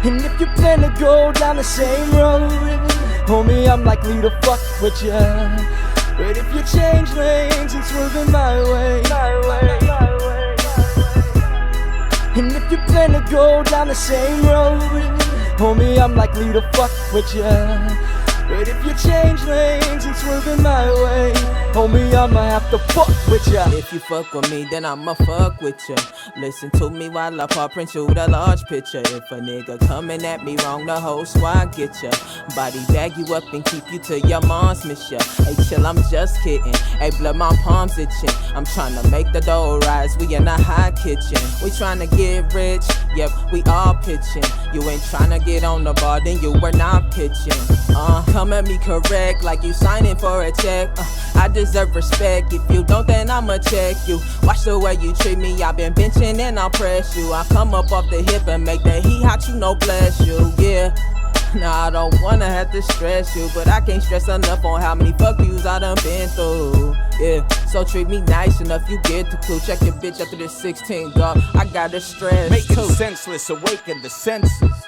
And if you plan to go down the same road, homie, I'm likely to fuck with ya. But if you change lanes and swerve in my way, and if you plan to go down the same road, homie, I'm likely to fuck with ya. But if you change lanes and swerve in my way, homie, I'ma have to fuck with ya. If you fuck with me, then I'ma fuck with ya. Listen to me while I paw print you the large picture. If a nigga coming at me wrong, the whole squad get ya. Body bag you up and keep you to your mom's miss ya. Hey, chill, I'm just kidding. Hey, blood, my palms itching. I'm tryna make the dough rise, we in the high kitchen. We tryna get rich, yep, we all pitching. You ain't tryna get on the bar, then you were not pitching. Come at me correct, like you signing for a check. I deserve respect, if you don't then I'ma check you. Watch the way you treat me, I've been benching and I'll press you. I come up off the hip and make that heat hot, you know, bless you, yeah. Nah, I don't wanna have to stress you, but I can't stress enough on how many fuck yous I done been through. Yeah, so treat me nice enough, you get the clue. Check your bitch up to this 16, dog. I got the stress. Make too. it senseless, awaken the senses.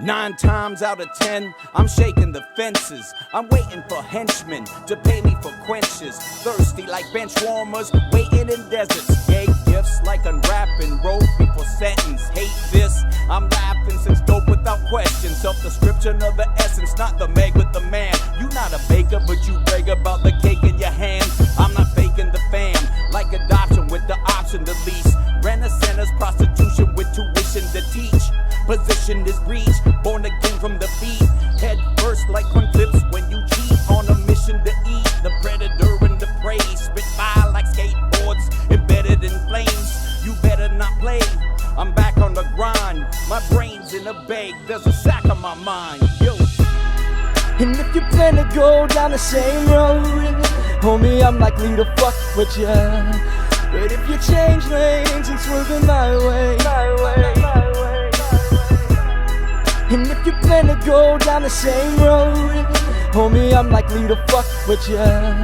9 times out of 10, I'm shaking the fences. I'm waiting for henchmen to pay me for quenches. Thirsty like bench warmers, waiting in deserts. Gay gifts like unwrapping rope before sentence. Hate this, I'm laughing since dope without question. Self-description of the essence, not the meg with the man. You not a baker, but you brag about the cake in your hand. I'm not faking the fam, like adoption with the option to lease. Rent a center's prostitution with tuition to teach. Position is breach, born again from the beat. Head first like coin flips when you cheat. On a mission to eat the predator and the prey. Spit fire like skateboards embedded in flames. You better not play, I'm back on the grind. My brain's in a bag, there's a sack on my mind. Yo. And if you plan to go down the same road, homie, I'm likely to fuck with ya. But if you change lanes and swerve in my way, and if you plan to go down the same road, homie, I'm likely to fuck with ya.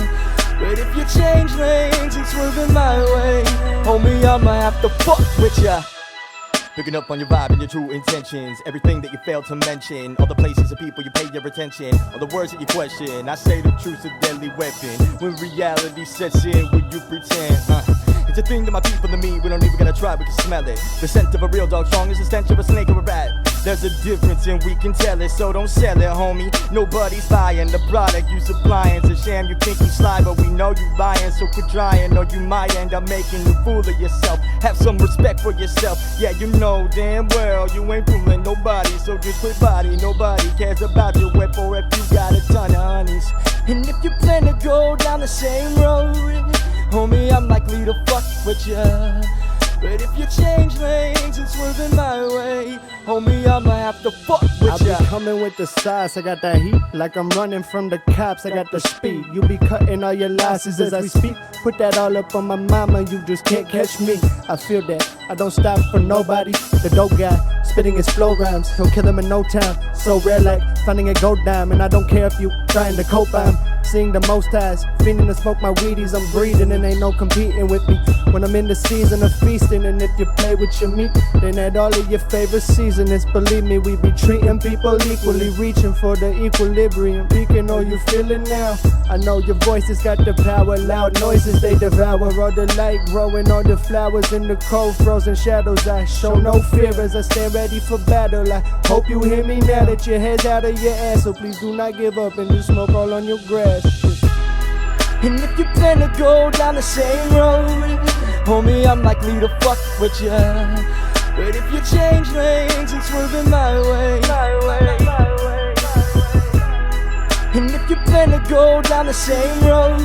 But if you change lanes and swerve in my way, homie, I'ma have to fuck with ya. Picking up on your vibe and your true intentions. Everything that you failed to mention. All the places and people you pay your attention. All the words that you question. I say the truth's a deadly weapon. When reality sets in, will you pretend? It's a thing that my people and me, we don't even gotta try, we can smell it. The scent of a real dog strong as the stench of a snake or a rat. There's a difference and we can tell it, so don't sell it, homie. Nobody's buying the product you supplying. It's a sham you think you sly, but we know you lying. So quit trying or you might end up making a fool of yourself. Have some respect for yourself. Yeah, you know damn well you ain't fooling nobody, so just quit body. Nobody cares about your whip or if you got a ton of honeys. And if you plan to go down the same road, homie, I'm likely to fuck with ya. But if you change lanes and swerve in my way, homie, I'ma have to fuck with ya. I be coming with the sauce, I got that heat. Like I'm running from the cops, I got the speed. You be cutting all your losses as I speak. Put that all up on my mama, you just can't catch me. I feel that, I don't stop for nobody. The dope guy, spitting his flow rhymes, he'll kill him in no time. So rare like finding a gold dime. And I don't care if you trying to cope, I'm seeing the most highs. Feeling to smoke my weedies, I'm breathing and ain't no competing with me. When I'm in the season of feasting, and if you play with your meat, then add all of your favorite seasonings. Believe me, we be treating people equally, reaching for the equilibrium. Peaking, oh you feel it now? I know your voice has got the power, loud noises they devour. All the light growing, all the flowers in the cold frozen shadows. I show no fear as I stand ready for battle. I hope you hear me now that your head's out of your ass. So please do not give up and just smoke all on your grass. And if you plan to go down the same road, homie, I'm likely to fuck with ya. But if you change lanes and swerve in my way, and if you plan to go down the same road,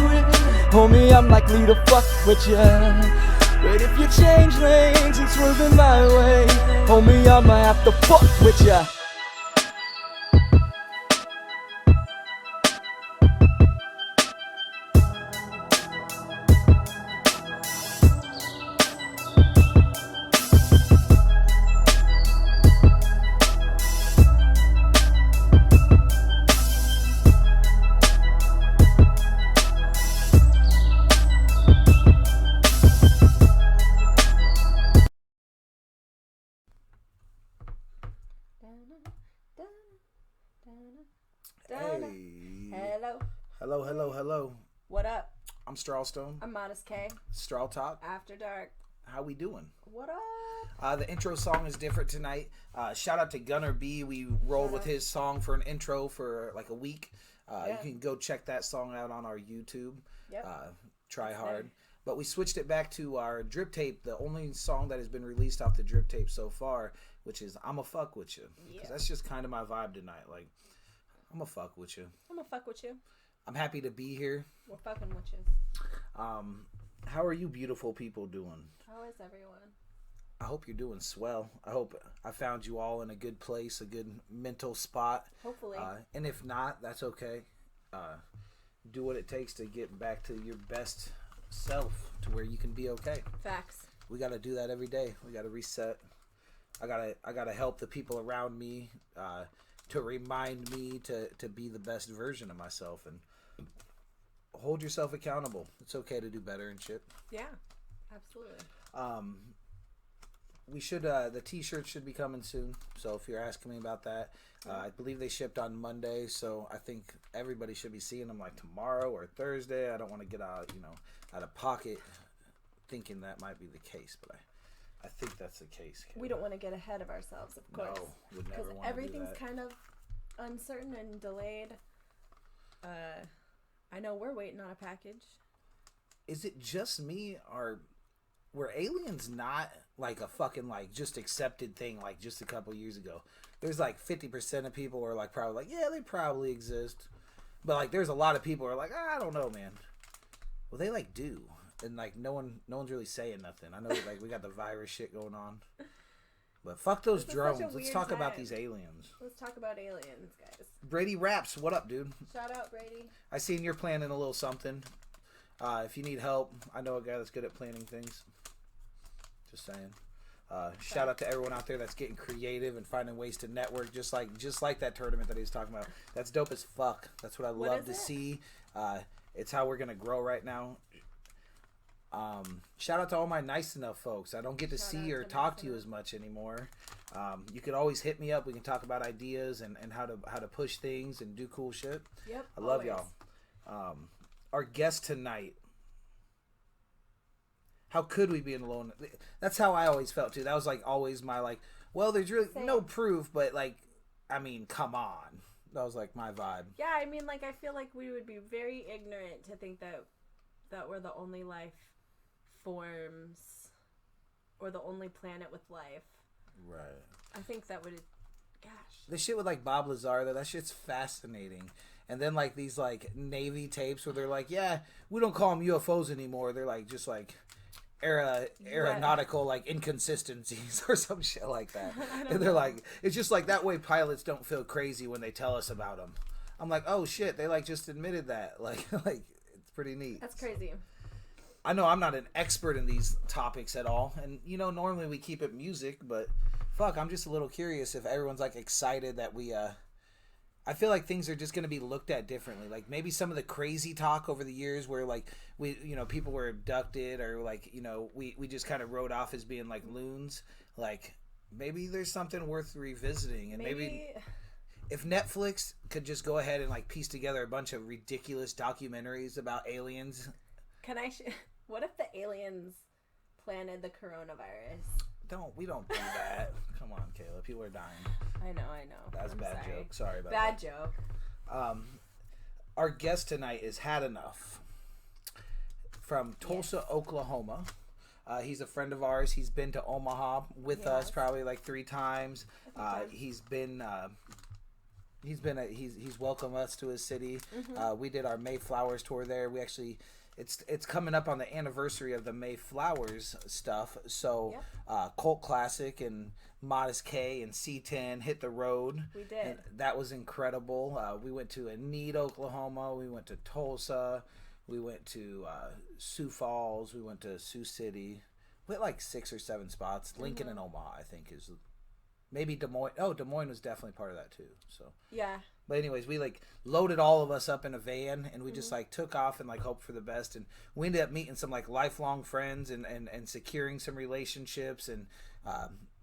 homie, I'm likely to fuck with ya. But if you change lanes and swerve in my way, homie, I'ma have to fuck with ya. Done. Hey. Hello. Hello, hello, hello. What up? I'm Strawstone. I'm Modest K. StrawTalk. After Dark. How we doing? What up? The intro song is different tonight. Shout out to Gunner B. We rolled with his song for an intro for like a week. You can go check that song out on our YouTube. Yep. Try It's hard. there. But we switched it back to our drip tape, the only song that has been released off the drip tape so far, which is I'ma Fuck With You. Yeah. 'Cause that's just kind of my vibe tonight. Like, I'ma fuck with you. I'm gonna fuck with you. I'm happy to be here. We're fucking with you. How are you beautiful people doing? How is everyone? I hope you're doing swell. I hope I found you all in a good place, a good mental spot. Hopefully. And if not, that's okay. Do what it takes to get back to your best self, to where you can be okay. Facts. We got to do that every day. We got to reset. I gotta help the people around me to remind me to be the best version of myself, and hold yourself accountable. It's okay to do better and shit. Yeah. Absolutely. We should the t-shirts should be coming soon, so if you're asking me about that, I believe they shipped on Monday, so I think everybody should be seeing them like tomorrow or Thursday. I don't want to get out of pocket thinking that might be the case, but I think that's the case. We don't want to get ahead of ourselves, of course. No, would never Because want to do everything's that. kind of uncertain and delayed. I know we're waiting on a package. Is it just me, or were aliens not like a fucking like just accepted thing like just a couple years ago? There's like 50% of people are like probably like, yeah, they probably exist, but like there's a lot of people who are like, I don't know, man. Well, they like do, and like no one's really saying nothing. I know like we got the virus shit going on, but fuck those This is such a drones. Let's weird talk about time. these aliens. Let's talk about aliens, guys. Brady Raps, what up, dude? Shout out, Brady. I seen you're planning a little something. If you need help, I know a guy that's good at planning things. Just saying. Shout out to everyone out there that's getting creative and finding ways to network, just like that tournament that he was talking about. That's dope as fuck. That's what I love to see. It's how we're gonna grow right now. Shout out to all my Nice Enough folks. I don't get to see or talk to you as much anymore. You could always hit me up. We can talk about ideas and how to push things and do cool shit. Yep. I love always. y'all. Our guest tonight. How could we be alone? That's how I always felt too. That was like always my like. Well, there's really Same. no proof, but like, I mean, come on. That was like my vibe. Yeah, I mean, like, I feel like we would be very ignorant to think that we're the only life forms or the only planet with life. Right. I think that would, gosh. The shit with like Bob Lazar though, that shit's fascinating. And then like these like Navy tapes where they're like, yeah, we don't call them UFOs anymore. They're like just like aeronautical like inconsistencies or some shit like that. And they're like, it's just like that way pilots don't feel crazy when they tell us about them. I'm like, oh shit, they like just admitted that. Like it's pretty neat. That's crazy. I know I'm not an expert in these topics at all, and normally we keep it music, but fuck, I'm just a little curious if everyone's like excited that we I feel like things are just going to be looked at differently. Like maybe some of the crazy talk over the years where like we people were abducted or like we just kind of wrote off as being like loons. Like maybe there's something worth revisiting, and maybe if Netflix could just go ahead and like piece together a bunch of ridiculous documentaries about aliens. What if the aliens planted the coronavirus? We don't do that. Come on, Kayla. People are dying. I know. That's a bad sorry. joke. Sorry about Bad that. joke. Our guest tonight is Had Enough from Tulsa, Oklahoma. He's a friend of ours. He's been to Omaha with us probably like 3 times. He's welcomed us to his city. Mm-hmm. We did our Mayflowers tour there. We actually, it's coming up on the anniversary of the Mayflowers stuff. So Cult Classic and Modest K and C10 hit the road. We did. And that was incredible. We went to Enid, Oklahoma. We went to Tulsa. We went to Sioux Falls. We went to Sioux City. We had like 6 or 7 spots. Lincoln and Omaha, I think, is maybe Des Moines. Oh, Des Moines was definitely part of that too. So Yeah. But anyways, we like loaded all of us up in a van and we just like took off and like hoped for the best, and we ended up meeting some like lifelong friends and securing some relationships, and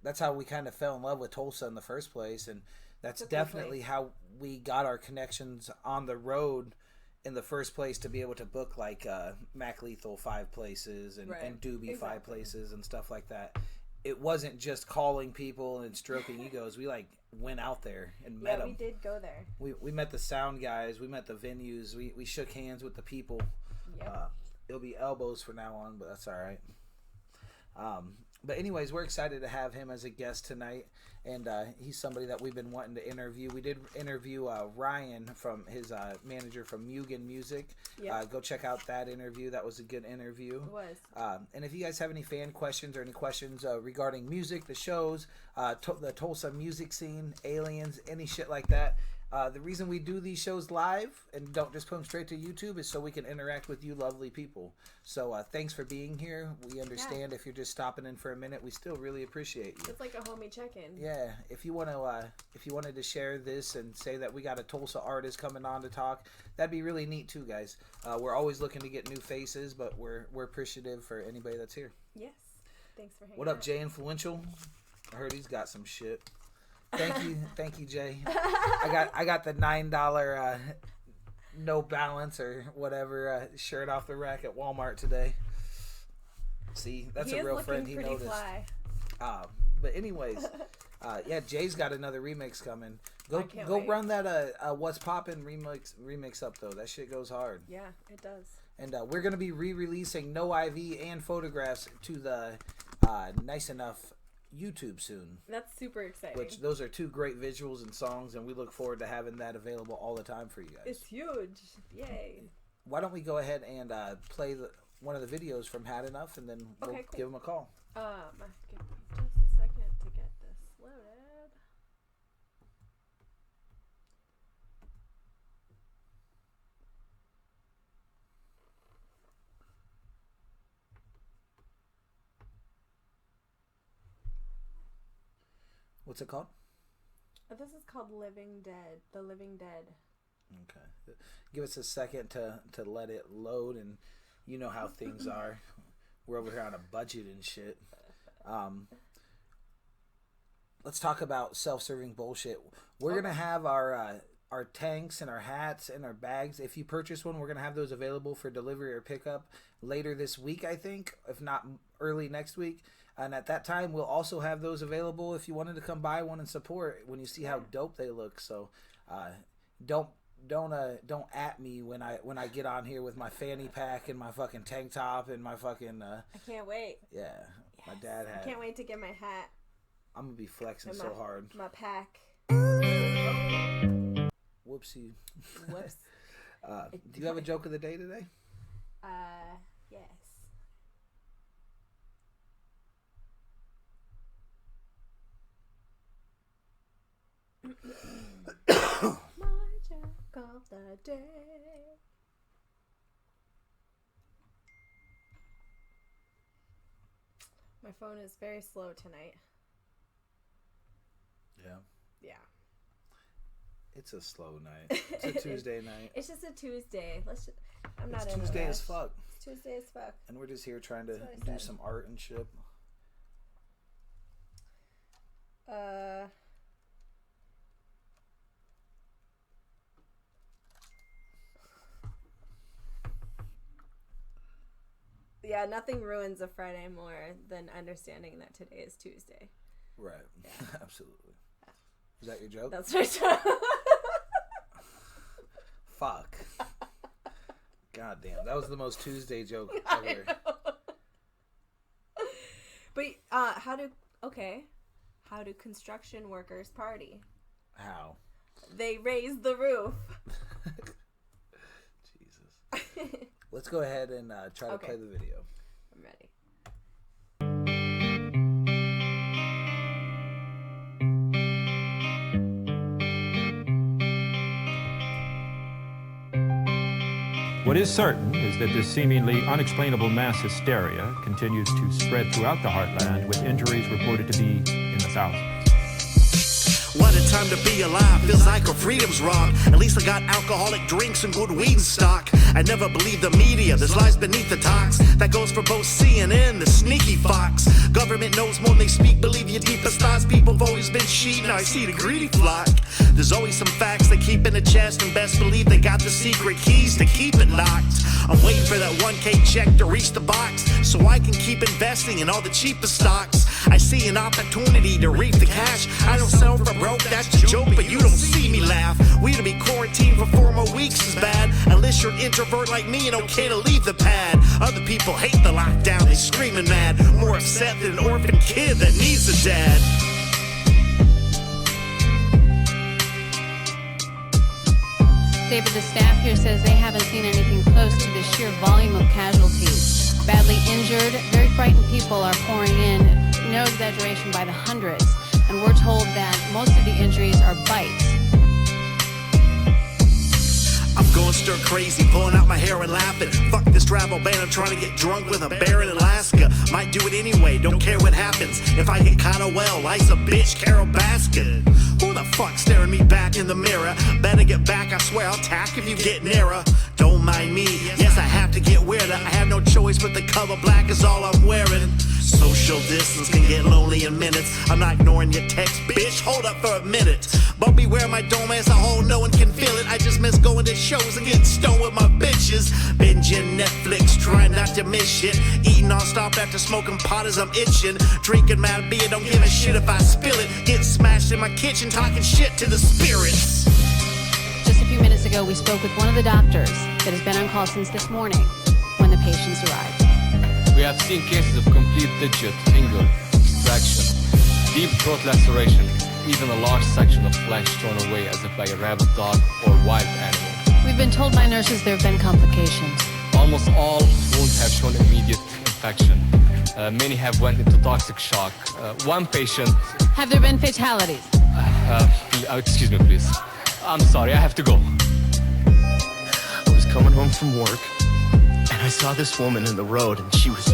that's how we kind of fell in love with Tulsa in the first place. And That's Took definitely me a how we got our connections on the road in the first place, to be able to book like Mac Lethal 5 places and, Right. and Doobie 5 Exactly. places and stuff like that. It wasn't just calling people and stroking egos. We like went out there and met Yeah, them. we did go there. We met the sound guys. We met the venues. We shook hands with the people. Yep. It'll be elbows from now on, but that's all right. But anyways, we're excited to have him as a guest tonight, and he's somebody that we've been wanting to interview. We did interview Ryan, from his manager from Mugen Music. Yep. Go check out that interview. That was a good interview. It was. And if you guys have any fan questions or any questions regarding music, the shows, the Tulsa music scene, aliens, any shit like that, the reason we do these shows live and don't just put them straight to YouTube is so we can interact with you lovely people. So thanks for being here. We understand if you're just stopping in for a minute. We still really appreciate you. It's like a homie check-in. Yeah, if you wanted to share this and say that we got a Tulsa artist coming on to talk, that'd be really neat too, guys. We're always looking to get new faces, but we're appreciative for anybody that's here. Yes. Thanks for hanging What up, out. Jay Influential? I heard he's got some shit. Thank you, Jay. I got the $9 no balance or whatever shirt off the rack at Walmart today. See, that's He a is real looking friend. He pretty noticed. fly. But anyways, yeah, Jay's got another remix coming. I can't Go wait. run that What's Poppin' remix up though. That shit goes hard. Yeah, it does. And we're gonna be re-releasing No IV and Photographs to the Nice Enough YouTube soon. That's super exciting. Which those are two great visuals and songs, and we look forward to having that available all the time for you guys. It's huge. Yay. Why don't we go ahead and play one of the videos from Had Enough, and then we'll Okay, cool. give them a call. Give me just a second to get this loaded. What's it called? This is called Living Dead. The Living Dead. Okay. Give us a second to let it load, and you know how things are. We're over here on a budget and shit. Let's talk about self-serving bullshit. We're going to have our tanks and our hats and our bags. If you purchase one, we're going to have those available for delivery or pickup later this week, I think, if not early next week. And at that time, we'll also have those available if you wanted to come buy one and support when you see how dope they look. So don't at me when I get on here with my fanny pack and my fucking tank top and my fucking I can't wait. yeah. Yes. My dad had. I can't wait to get my hat I'm gonna be flexing and so hard. my pack. Whoopsie. Whoops. Do you have a joke of the day today? Yes. My joke of the day. My phone is very slow tonight. Yeah. Yeah. It's a slow night. It's a Tuesday night. It's just a Tuesday. I'm not It's in a Tuesday as rush. fuck. It's Tuesday as fuck. And we're just here trying to That's what I do said. some art and shit. Yeah, nothing ruins a Friday more than understanding that today is Tuesday. Right. Absolutely. Is that your joke? That's my joke. Fuck. God damn. That was the most Tuesday joke ever. But how do construction workers party? How? They raise the roof. Jesus. Let's go ahead and try to Okay. play the video. I'm ready. What is certain is that this seemingly unexplainable mass hysteria continues to spread throughout the heartland, with injuries reported to be in the thousands. What a time to be alive, feels like our freedom's robbed. At least I got alcoholic drinks and good weed in stock. I never believe the media, there's lies beneath the talks. That goes for both CNN, the sneaky fox. Government knows more than they speak, believe your deepest thoughts. People have always been cheating, I see the greedy flock. There's always some facts they keep in the chest, and best believe they got the secret keys to keep it locked. I'm waiting for that 1K check to reach the box, so I can keep investing in all the cheapest stocks. I see an opportunity to reap the cash. I don't sell for broke, that's the joke, but you don't see me laugh. We to be quarantined for 4 more weeks is bad, unless you're an introvert like me and okay to leave the pad. Other people hate the lockdown, they screaming mad, more upset than an orphan kid that needs a dad. David, the staff here says they haven't seen anything close to the sheer volume of casualties. Badly injured, very frightened people are pouring in, no exaggeration, by the hundreds. And we're told that most of the injuries are bites. I'm going stir crazy, pulling out my hair and laughing. Fuck this travel ban, I'm trying to get drunk with a bear in Alaska. Might do it anyway, don't care what happens. If I get caught, oh well, life's a bitch, Carol Baskin. Who the fuck staring me back in the mirror? Better get back, I swear I'll attack if you get nearer. Don't mind me, yes I have to get weirder. I have no choice but the color black is all I'm wearing. Social distance can get lonely in minutes. I'm not ignoring your text, bitch, hold up for a minute. But beware my dome as a whole, no one can feel it. I just miss going to shows and getting stoned with my bitches. Binging Netflix, trying not to miss shit. Eating non-stop after smoking pot as I'm itching. Drinking mad beer, don't give a shit if I spill it. Getting smashed in my kitchen, talking shit to the spirits. Just a few minutes ago, we spoke with one of the doctors that has been on call since this morning when the patients arrived. We have seen cases of complete digit, finger extraction, deep throat laceration, even a large section of flesh torn away as if by a rabid dog or wild animal. We've been told by nurses there have been complications. Almost all wounds have shown immediate infection. Many have went into toxic shock. One patient... Have there been fatalities? Excuse me, please. I'm sorry, I have to go. I was coming home from work, and I saw this woman in the road, and she was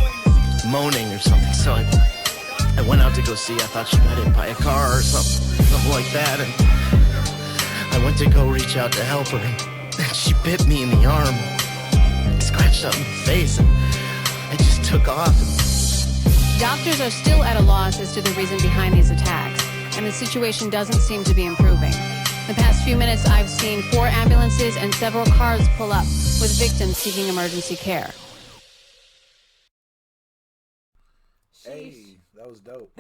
moaning or something, so I went out to go see. I thought she got hit by a car or something like that, and I went to go reach out to help her, and she bit me in the arm, scratched up my face, and I just took off. Doctors are still at a loss as to the reason behind these attacks, and the situation doesn't seem to be improving. The past few minutes, I've seen 4 ambulances and several cars pull up with victims seeking emergency care. Hey, that was dope.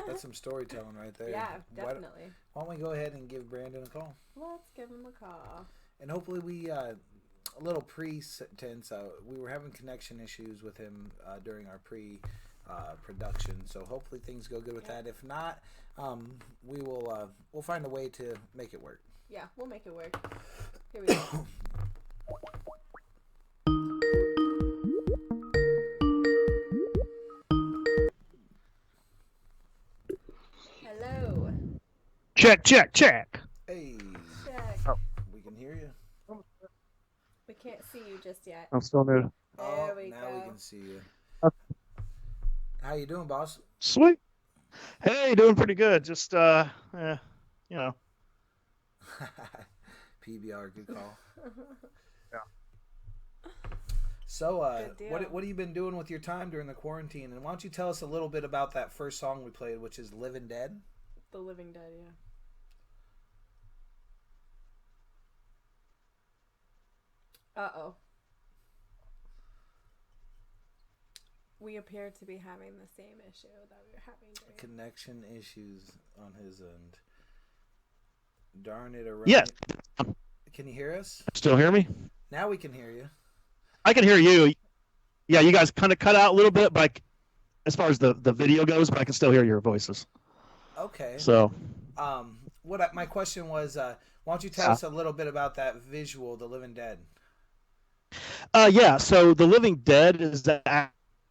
That's some storytelling right there. Yeah, definitely. Why don't we go ahead and give Brandon a call? Let's give him a call. And hopefully we, a little pre-tense, we were having connection issues with him during our production, so hopefully things go good with that. If not, we'll find a way to make it work. Yeah, we'll make it work. Here we go. Hello. Check. Hey. Check. Oh. We can hear you. We can't see you just yet. I'm still new. There we now go. we can see you. Okay. How you doing, boss? Sweet. Hey, doing pretty good. Just you know. PBR, good call. Yeah. So, what have you been doing with your time during the quarantine? And why don't you tell us a little bit about that first song we played, which is "Living Dead"? The Living Dead, yeah. Uh-oh. We appear to be having the same issue that we were having during... Connection issues on his end. Darn it around. Yes. Can you hear us? Still hear me? Now we can hear you. I can hear you. Yeah, you guys kind of cut out a little bit, but as far as the video goes, but I can still hear your voices. Okay. So. My question was, why don't you tell us a little bit about that visual, The Living Dead? Yeah. So The Living Dead is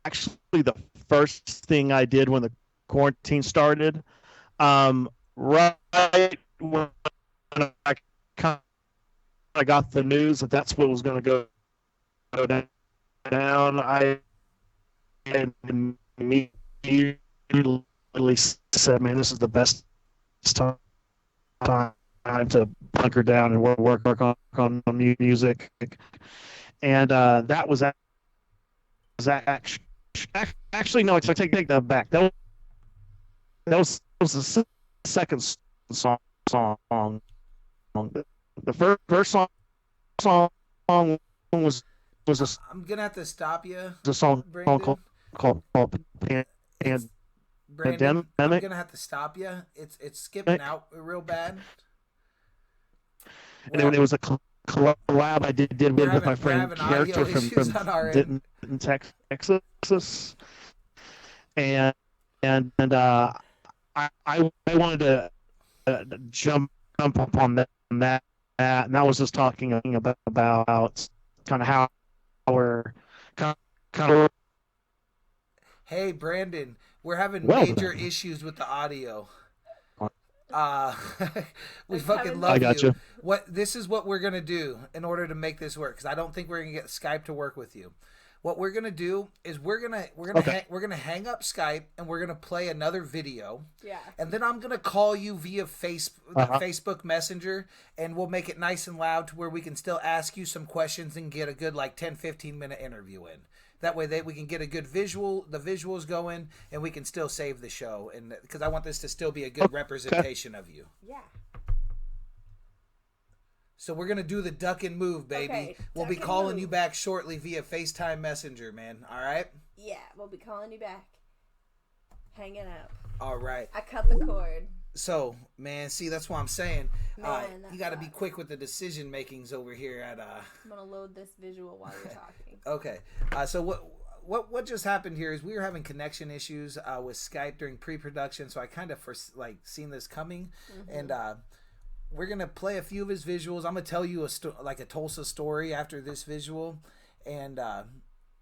actually the first thing I did when the quarantine started. Right when I got the news that that's what was going to go down, I immediately said, "Man, this is the best time time to bunker down and work on music. And that was actually no, I take that back. That was the second song. The first song was a, I'm gonna have to stop you. a song Brandon. called Brandon, I'm Pandemic. gonna have to stop you. It's skipping out real bad. And then it was a collab I did with my friend Character from Denton, Texas, and I wanted to jump up on that, and that was just talking about kind of how we're kind of. Hey Brandon, we're having major issues with the audio. We fucking love I got you. This is what we're gonna do in order to make this work, because I don't think we're gonna get Skype to work with you. What we're gonna do is we're gonna hang up Skype and we're gonna play another video. Yeah. And then I'm gonna call you via Facebook Messenger, and we'll make it nice and loud to where we can still ask you some questions and get a good 10-15 minute interview in. That way we can get a good visuals going, and we can still save the show. And because I want this to still be a good representation of you. Yeah. So we're gonna do the duck and move, baby. Okay, we'll be calling you back shortly via FaceTime Messenger, man. All right? Yeah, we'll be calling you back. Hanging up. All right. I cut the cord. So, man, see, that's what I'm saying. Man, you got to be quick with the decision makings over here at. I'm gonna load this visual while you're talking. Okay. So what just happened here is we were having connection issues with Skype during pre-production, so I kind of seen this coming, and we're gonna play a few of his visuals. I'm gonna tell you a Tulsa story after this visual, and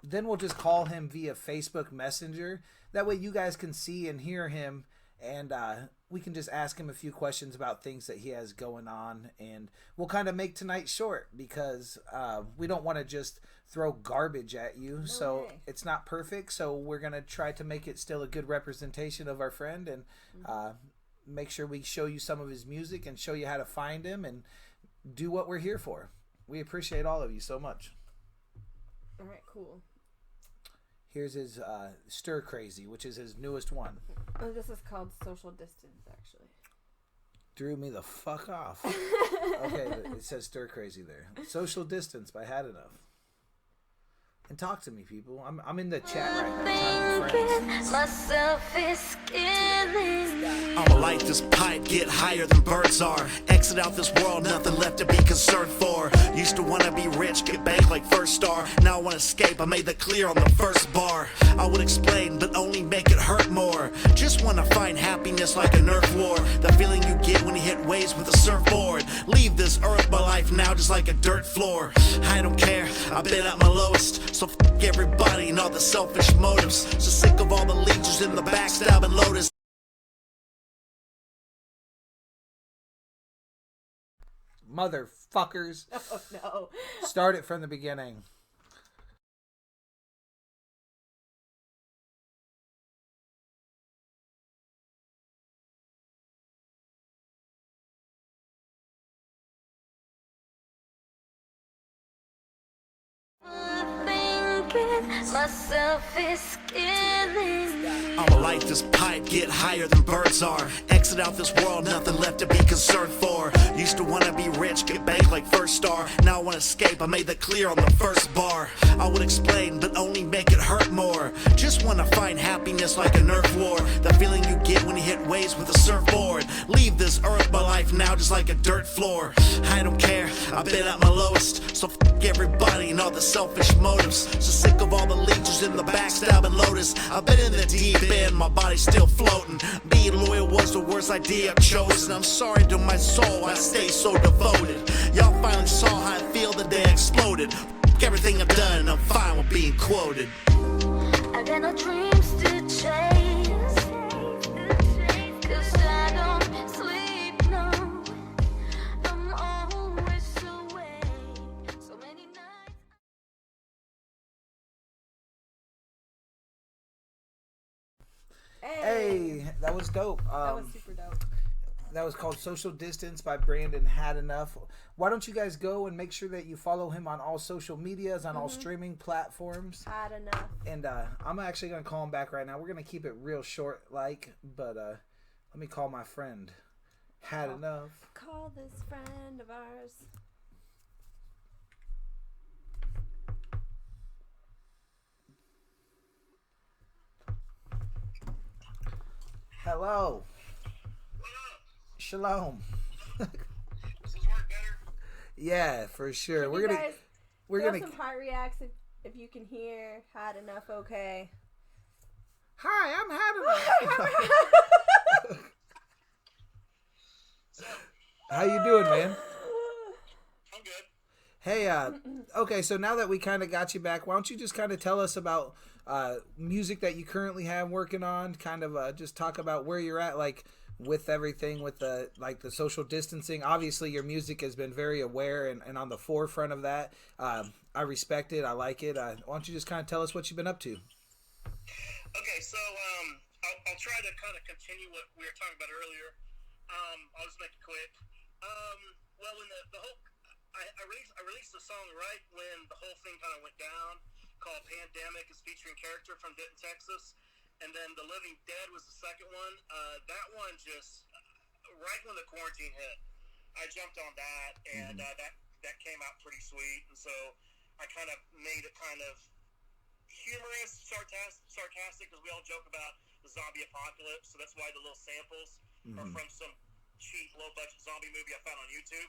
then we'll just call him via Facebook Messenger. That way you guys can see and hear him, and we can just ask him a few questions about things that he has going on, and we'll kind of make tonight short because we don't want to just throw garbage at you. So it's not perfect, so we're gonna try to make it still a good representation of our friend, and make sure we show you some of his music and show you how to find him and do what we're here for. We appreciate all of you so much. All right, cool. Here's his Stir Crazy, which is his newest one. Oh, this is called Social Distance, actually. Threw me the fuck off. Okay, it says Stir Crazy there. Social Distance by Had Enough. And talk to me, people. I'm in the chat right now. Myself is killing me. I'ma light this pipe, get higher than birds are. Exit out this world, nothing left to be concerned for. Used to wanna be rich, get banked like First Star. Now I wanna escape, I made that clear on the first bar. I would explain, but only make it hurt more. Just wanna find happiness like a Nerf war. The feeling you get when you hit waves with a surfboard. Leave this earth, my life now just like a dirt floor. I don't care, I've been at my lowest. So f*** everybody and all the selfish motives. So sick of all the leeches in the backstab and lotus. Motherfuckers. Oh no. Start it from the beginning. Myself is killing me. I'ma light this pipe, get higher than birds are. Exit out this world, nothing left to be concerned for. Used to wanna be rich, get banked like First Star. Now I wanna escape, I made that clear on the first bar. I would explain, but only make it hurt more. Just wanna find happiness like a Nerf war. The feeling you get when you hit waves with a surfboard. Leave this earth, my life now just like a dirt floor. I don't care, I've been at my lowest. So f*** everybody and all the selfish motives. So sick of all the leeches in the backstab and lotus. I've been in the deep end, my body's still floating. Being loyal was the worst idea I've chosen. I'm sorry to my soul, I stay so devoted. Y'all finally saw how I feel the day I exploded. F*** everything I've done, I'm fine with being quoted. I got no dreams to chase, 'cause I don't sleep, no. I'm always awake, so many nights. Hey, that was dope. That was super dope. That was called Social Distance by Brandon Had Enough. Why don't you guys go and make sure that you follow him on all social medias, on all streaming platforms. Had enough. And I'm actually going to call him back right now. We're going to keep it real short, but let me call my friend. Had Enough. Call this friend of ours. Hello. Shalom. Does this work better? Yeah, for sure. Can We're you gonna guys we're throw gonna some heart reacts if you can hear. Had enough. Okay. Hi, I'm Had Enough. How you doing, man? I'm good. Hey, okay, so now that we kind of got you back, why don't you just kind of tell us about music that you currently have working on? Kind of just talk about where you're at, like with everything, with the social distancing. Obviously, your music has been very aware and on the forefront of that. I respect it. I like it. Why don't you just kind of tell us what you've been up to? Okay, so I'll try to kind of continue what we were talking about earlier. I'll just make it quick. Well, when the whole I released a song right when the whole thing kind of went down, called Pandemic. It's featuring Character from Denton, Texas. And then The Living Dead was the second one. That one just, right when the quarantine hit, I jumped on that, and that came out pretty sweet. And so I kind of made it kind of humorous, sarcastic, because we all joke about the zombie apocalypse. So that's why the little samples are from some cheap, low-budget zombie movie I found on YouTube.